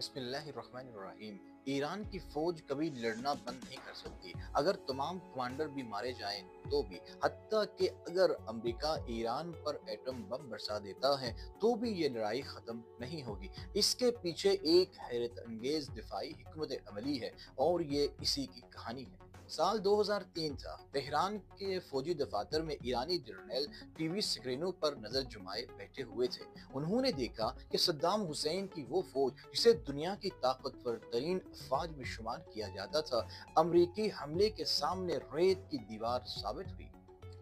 بسم اللہ الرحمن الرحیم۔ ایران کی فوج کبھی لڑنا بند نہیں کر سکتی، اگر تمام کمانڈر بھی مارے جائیں تو بھی، حتیٰ کہ اگر امریکہ ایران پر ایٹم بم برسا دیتا ہے تو بھی یہ لڑائی ختم نہیں ہوگی۔ اس کے پیچھے ایک حیرت انگیز دفاعی حکمت عملی ہے اور یہ اسی کی کہانی ہے۔ سال 2003 تھا، تہران کے فوجی دفاتر میں ایرانی جرنیل ٹی وی اسکرینوں پر نظر جمائے بیٹھے ہوئے تھے۔ انہوں نے دیکھا کہ صدام حسین کی وہ فوج جسے دنیا کی طاقتور ترین افواج میں شمار کیا جاتا تھا، امریکی حملے کے سامنے ریت کی دیوار ثابت ہوئی۔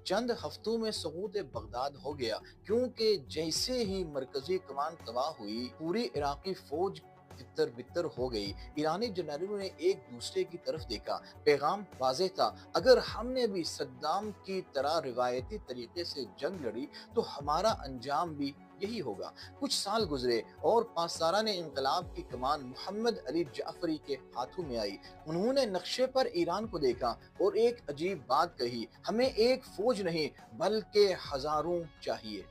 چند ہفتوں میں سقوط بغداد ہو گیا، کیونکہ جیسے ہی مرکزی کمان تباہ ہوئی، پوری عراقی فوج تتر بتر ہو گئی۔ ایرانی جنرلوں نے ایک دوسرے کی طرف دیکھا، پیغام واضح تھا، اگر ہم نے بھی صدام کی طرح روایتی طریقے سے جنگ لڑی تو ہمارا انجام بھی یہی ہوگا۔ کچھ سال گزرے اور پاسداران انقلاب کی کمان محمد علی جعفری کے ہاتھوں میں آئی۔ انہوں نے نقشے پر ایران کو دیکھا اور ایک عجیب بات کہی، ہمیں ایک فوج نہیں بلکہ ہزاروں چاہیے۔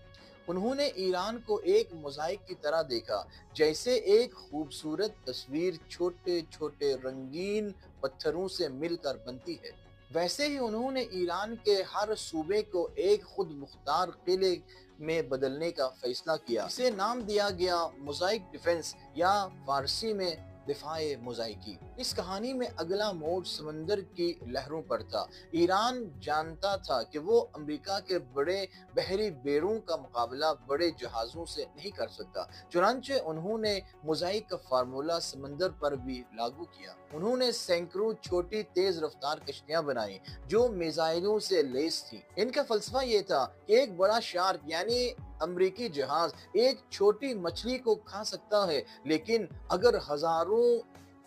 انہوں نے ایران کو ایک موزائک کی طرح دیکھا، جیسے ایک خوبصورت تصویر چھوٹے چھوٹے رنگین پتھروں سے مل کر بنتی ہے، ویسے ہی انہوں نے ایران کے ہر صوبے کو ایک خود مختار قلعے میں بدلنے کا فیصلہ کیا۔ اسے نام دیا گیا موزائک ڈیفنس یا فارسی میں دفاع موزائیکی۔ اس کہانی میں اگلا موڑ سمندر کی لہروں پر تھا۔ ایران جانتا تھا کہ وہ امریکہ کے بڑے بحری بیڑوں کا مقابلہ بڑے جہازوں سے نہیں کر سکتا، چنانچہ انہوں نے موزائک کا فارمولہ سمندر پر بھی لاگو کیا۔ انہوں نے سینکڑوں چھوٹی تیز رفتار کشتیاں بنائیں جو میزائلوں سے لیس تھیں۔ ان کا فلسفہ یہ تھا کہ ایک بڑا شارک یعنی امریکی جہاز ایک چھوٹی مچھلی کو کھا سکتا ہے، لیکن اگر ہزاروں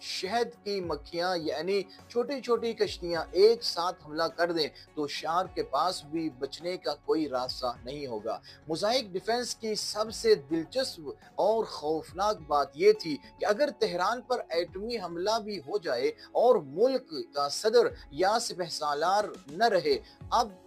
شہد کی مکھیاں یعنی چھوٹی چھوٹی کشتیاں ایک ساتھ حملہ کر دیں تو شارک کے پاس بھی بچنے کا کوئی راستہ نہیں ہوگا۔ موزائک ڈیفنس کی سب سے دلچسپ اور خوفناک بات یہ تھی کہ اگر تہران پر ایٹمی حملہ بھی ہو جائے اور ملک کا صدر یا سپہ سالار نہ رہے،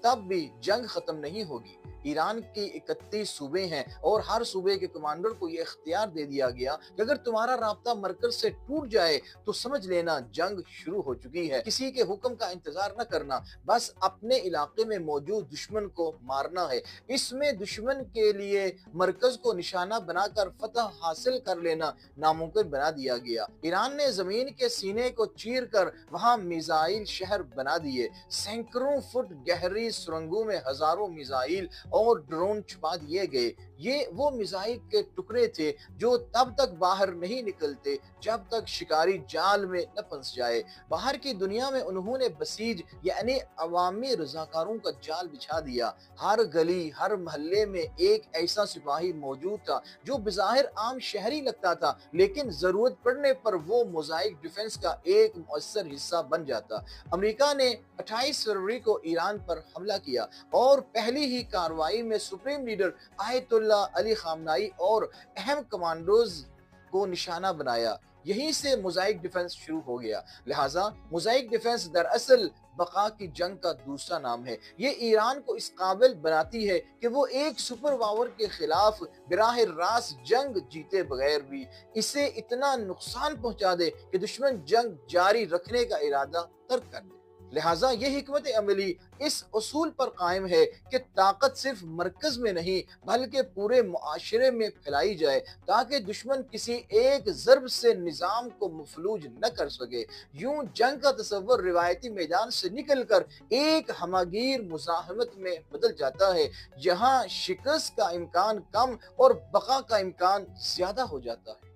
تب بھی جنگ ختم نہیں ہوگی۔ ایران کی 31 صوبے ہیں اور ہر صوبے کے کمانڈر کو یہ اختیار دے دیا گیا کہ اگر تمہارا رابطہ مرکز سے ٹوٹ جائے تو سمجھ لینا جنگ شروع ہو چکی ہے۔ کسی کے حکم کا انتظار نہ کرنا، بس اپنے علاقے میں موجود دشمن کو مارنا ہے۔ اس میں دشمن کے لیے مرکز کو نشانہ بنا کر فتح حاصل کر لینا ناممکن بنا دیا گیا۔ ایران نے زمین کے سینے کو چیر کر وہاں میزائل شہر بنا دیے۔ سینکڑوں فٹ گہری سرنگوں میں ہزاروں میزائل اور ڈرون چھپا دیے گئے۔ یہ وہ میزائل کے ٹکڑے تھے جو تب تک باہر نہیں نکلتے جب تک شکاری جال میں نہ پھنس جائے۔ باہر کی دنیا میں انہوں نے بسیج یعنی عوامی رضاکاروں کا جال بچھا دیا۔ ہر گلی، ہر محلے میں ایک ایسا سپاہی موجود تھا جو بظاہر عام شہری لگتا تھا، لیکن ضرورت پڑنے پر وہ موزائک ڈیفنس کا ایک مؤثر حصہ بن جاتا۔ امریکہ نے 28 فروری کو ایران پر حملہ کیا اور پہلی ہی کارروائی میں سپریم لیڈر آیت اللہ علی خامنائی اور اہم کمانڈوز کو نشانہ بنایا۔ یہیں سے موزائک ڈیفنس شروع ہو گیا۔ لہٰذا موزائک ڈیفنس دراصل بقا کی جنگ کا دوسرا نام ہے۔ یہ ایران کو اس قابل بناتی ہے کہ وہ ایک سپر پاور کے خلاف براہ راست جنگ جیتے بغیر بھی اسے اتنا نقصان پہنچا دے کہ دشمن جنگ جاری رکھنے کا ارادہ ترک کر دے۔ لہٰذا یہ حکمت عملی اس اصول پر قائم ہے کہ طاقت صرف مرکز میں نہیں بلکہ پورے معاشرے میں پھیلائی جائے تاکہ دشمن کسی ایک ضرب سے نظام کو مفلوج نہ کر سکے۔ یوں جنگ کا تصور روایتی میدان سے نکل کر ایک ہماگیر مزاحمت میں بدل جاتا ہے، جہاں شکست کا امکان کم اور بقا کا امکان زیادہ ہو جاتا ہے۔